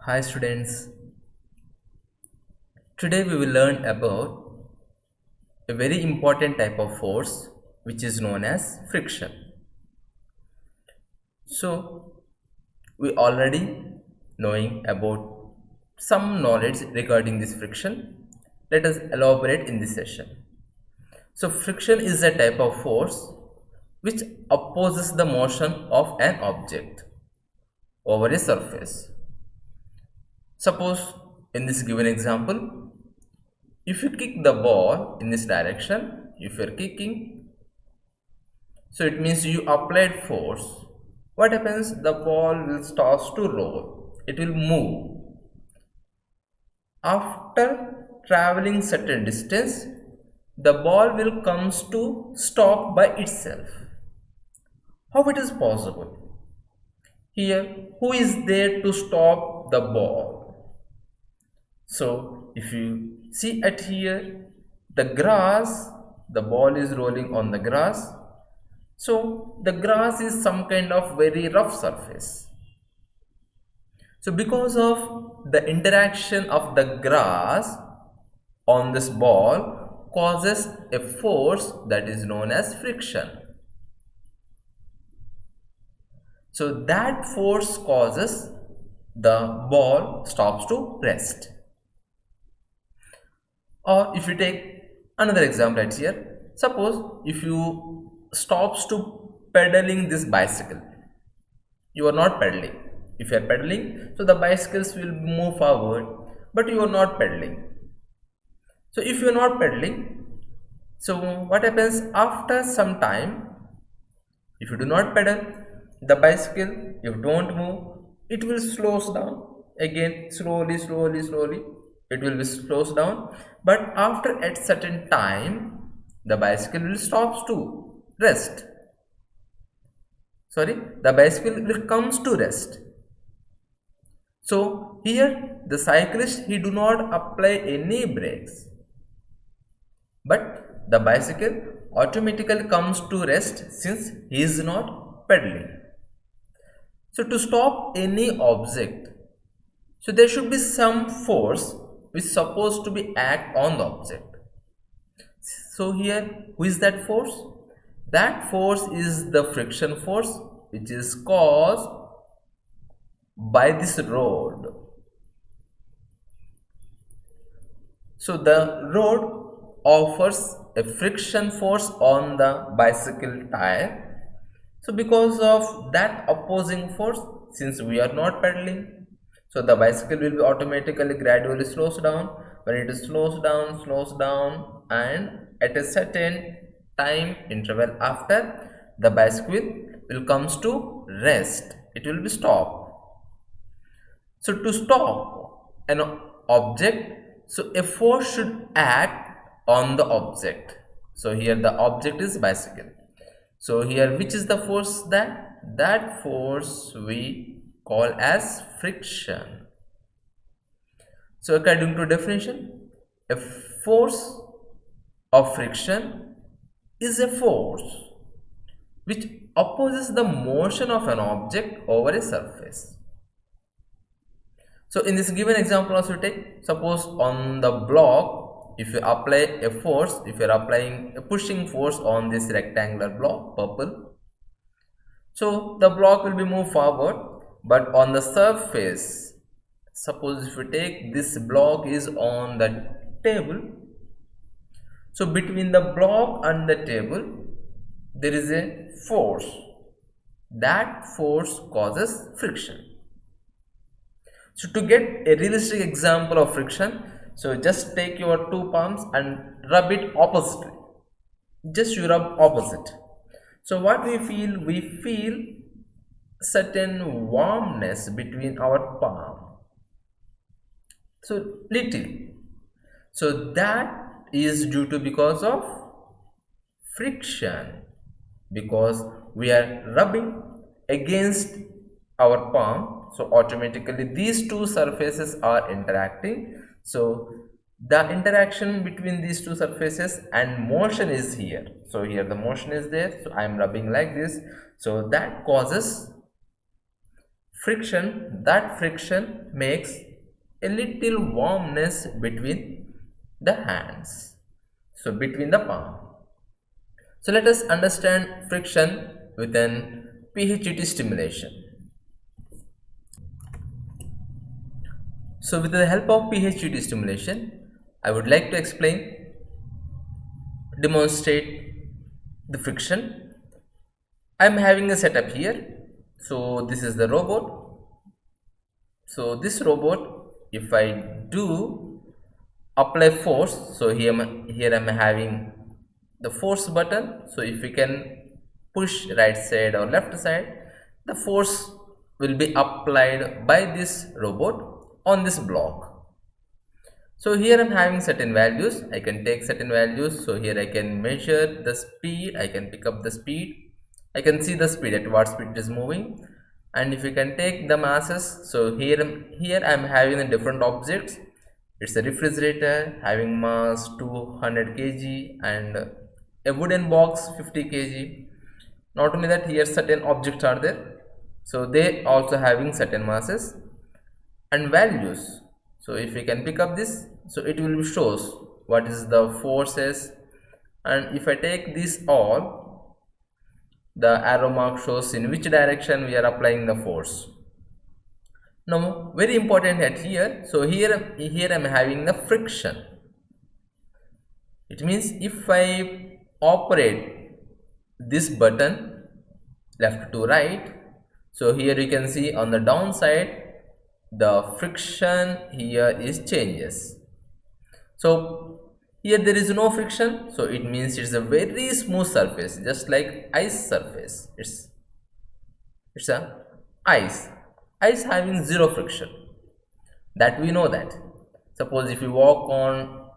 Hi students, today we will learn about a very important type of force which is known as friction. So we already knowing about some knowledge regarding this friction. Let us elaborate in this session. So friction is a type of force which opposes the motion of an object over a surface. Suppose in this given example, if you kick the ball in this direction, if you're kicking, so it means you applied force. What happens? The ball will start to roll. It will move. After traveling certain distance, the ball will comes to stop by itself. How it is possible? Here, who is there to stop the ball? So if you see at here, the grass, the ball is rolling on the grass. So the grass is some kind of very rough surface. So because of the interaction of the grass on this ball causes a force that is known as friction. So that force causes the ball stops to rest. Or if you take another example right here, suppose if you stops to pedaling this bicycle, you are not pedaling. If you are pedaling, so the bicycles will move forward, but you are not pedaling. So if you are not pedaling, so what happens after some time? If you do not pedal, the bicycle, if you don't move, it will slows down again slowly. It will be slows down, but after at certain time, the bicycle will stops to rest. Sorry, the bicycle will comes to rest. So here the cyclist he do not apply any brakes, but the bicycle automatically comes to rest since he is not pedaling. So to stop any object, so there should be some force which is supposed to be act on the object. So here who is that force? That force is the friction force which is caused by this road. So the road offers a friction force on the bicycle tire. So because of that opposing force, since we are not pedaling, so the bicycle will be automatically gradually slows down. When it slows down, and at a certain time interval after, the bicycle will comes to rest. It will be stopped. So to stop an object, so a force should act on the object. So here the object is bicycle. So here which is the force that? That force we call as friction. So according to definition, a force of friction is a force which opposes the motion of an object over a surface. So in this given example also take, suppose on the block, if you apply a force, if you are applying a pushing force on this rectangular block, purple, so the block will be moved forward, but on the surface, suppose if you take this block is on the table, so between the block and the table, there is a force. That force causes friction. So to get a realistic example of friction, so just take your two palms and rub it oppositely. Just you rub opposite. So what we feel? We feel certain warmness between our palm. So little. So that is due to because of friction. Because we are rubbing against our palm, so automatically these two surfaces are interacting. So the interaction between these two surfaces and motion is here. So here the motion is there, so I am rubbing like this, so that causes that friction makes a little warmness between the hands, so between the palm. So let us understand friction with an PHET stimulation. So with the help of PHET stimulation, I would like to demonstrate the friction. I am having a setup here. So this is the robot. So this robot, if I do apply force, so here I'm having the force button. So if we can push right side or left side, the force will be applied by this robot on this block. So here I'm having certain values. I can take certain values. So here I can measure the speed. I can pick up the speed. I can see the speed, at what speed it is moving. And if you can take the masses, so here I'm having the different objects. It's a refrigerator having mass 200 kg and a wooden box 50 kg. Not only that, here certain objects are there. So they also having certain masses and values. So if we can pick up this, so it will shows what is the forces, and if I take this all, the arrow mark shows in which direction we are applying the force. Now very important at here, so here I'm having the friction. It means if I operate this button left to right, so here you can see on the downside the friction here is changes. So here there is no friction, so it means it's a very smooth surface, just like ice surface. It's a ice having zero friction, that we know that. Suppose if you walk on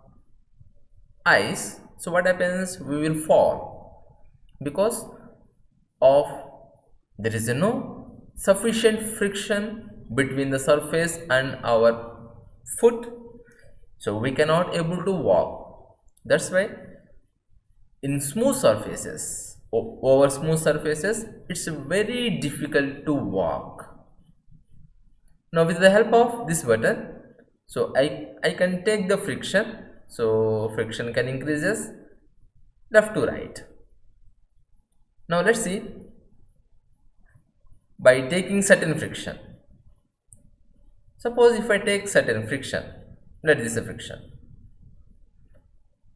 ice, so what happens? We will fall because of there is no sufficient friction between the surface and our foot, so we cannot able to walk. That's why in smooth surfaces, over smooth surfaces, it's very difficult to walk. Now with the help of this button, so I can take the friction, so friction can increases left to right. Now let's see, by taking certain friction. Suppose if I take certain friction, let this a friction.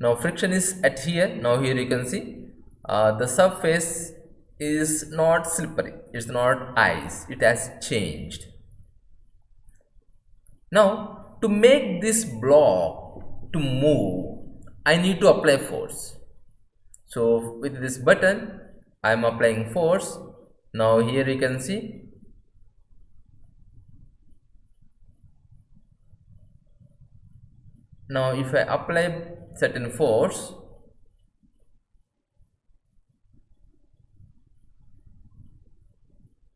Now friction is at here. Now here you can see the surface is not slippery, it's not ice, it has changed. Now to make this block to move, I need to apply force. So with this button I am applying force. Now here you can see now if I apply certain force,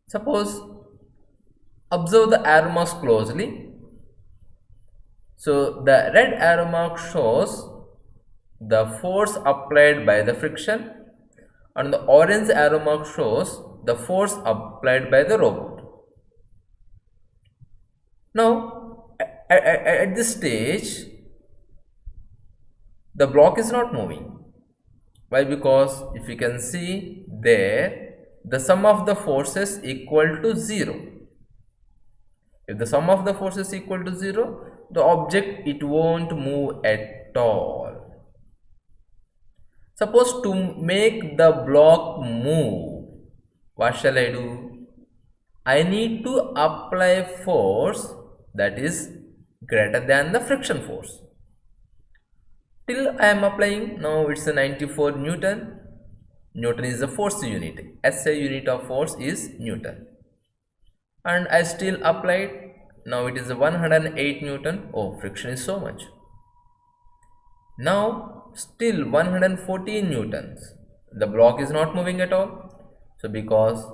suppose observe the arrow marks closely. So the red arrow mark shows the force applied by the friction, and the orange arrow mark shows the force applied by the robot. Now at this stage the block is not moving. Why? Because if you can see there, the sum of the forces equal to 0. If the sum of the forces equal to 0, the object it won't move at all. Suppose to make the block move, what shall I do? I need to apply force that is greater than the friction force. Till I am applying, now it's a 94 Newton. Newton is the force unit. SI unit of force is Newton. And I still applied. Now it is a 108 Newton. Oh, friction is so much. Now still 114 Newtons. The block is not moving at all. So because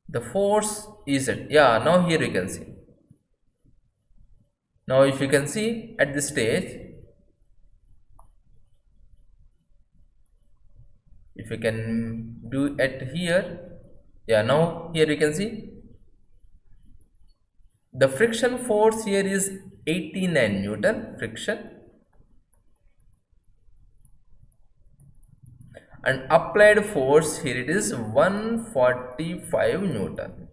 the force is at, yeah, now here you can see. Now if you can see at this stage, if you can do at here, yeah, now here you can see The friction force here is 89 Newton friction, and applied force here it is 145 Newton.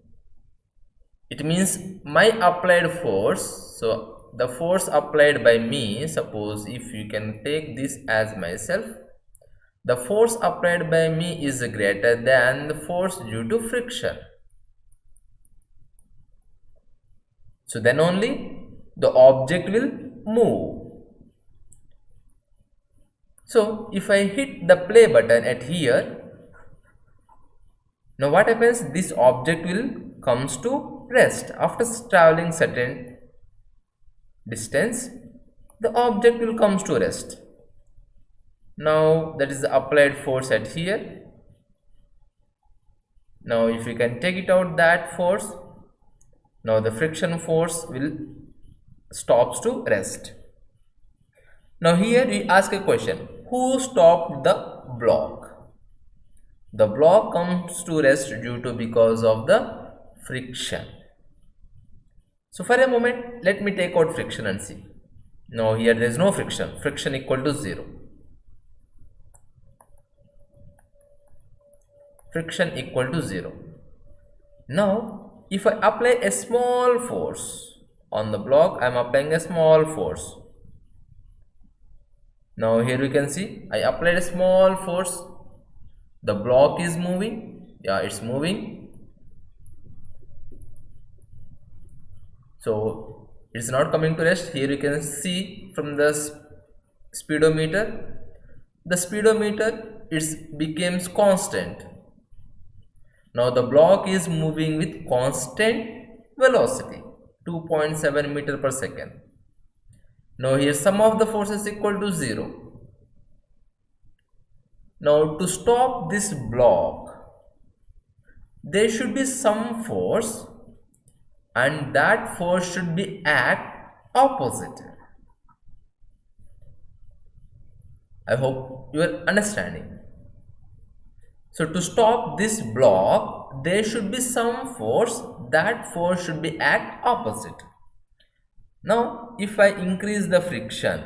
It means my applied force, so the force applied by me, suppose if you can take this as myself, the force applied by me is greater than the force due to friction. So then only the object will move. So if I hit the play button at here, now what happens? This object will comes to rest. After traveling certain distance, the object will comes to rest. Now that is the applied force at here. Now if you can take it out that force, now the friction force will stops to rest. Now here we ask a question, who stopped the block? The block comes to rest due to because of the friction. So for a moment let me take out friction and see. Now here there is no friction, friction equal to 0. Friction equal to 0. Now if I apply a small force on the block, I am applying a small force. Now here you can see I applied a small force. The block is moving. Yeah, it's moving. So it's not coming to rest. Here you can see from the speedometer. The speedometer becomes constant. Now the block is moving with constant velocity, 2.7 meter per second. Now here sum of the forces equal to 0. Now to stop this block, there should be some force, and that force should be act opposite. I hope you are understanding. So to stop this block, there should be some force, that force should be act opposite. Now if I increase the friction,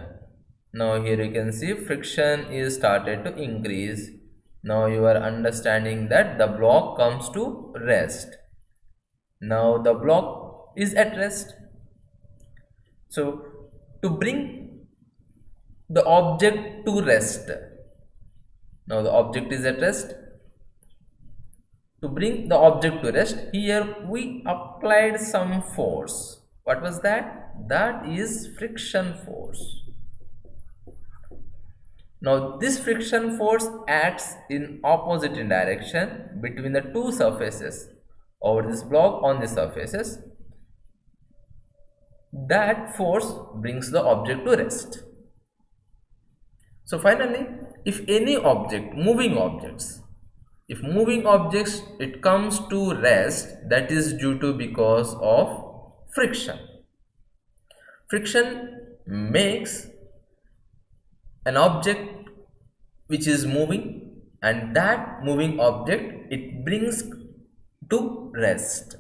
now here you can see friction is started to increase. Now you are understanding that the block comes to rest. Now the block is at rest. So to bring the object to rest, now the object is at rest. To bring the object to rest, here we applied some force. What was that? That is friction force. Now this friction force acts in opposite direction between the two surfaces over this block on the surfaces. That force brings the object to rest. So finally, if any object, moving objects, if moving objects it comes to rest, that is due to because of friction. Friction makes an object which is moving, and that moving object it brings to rest.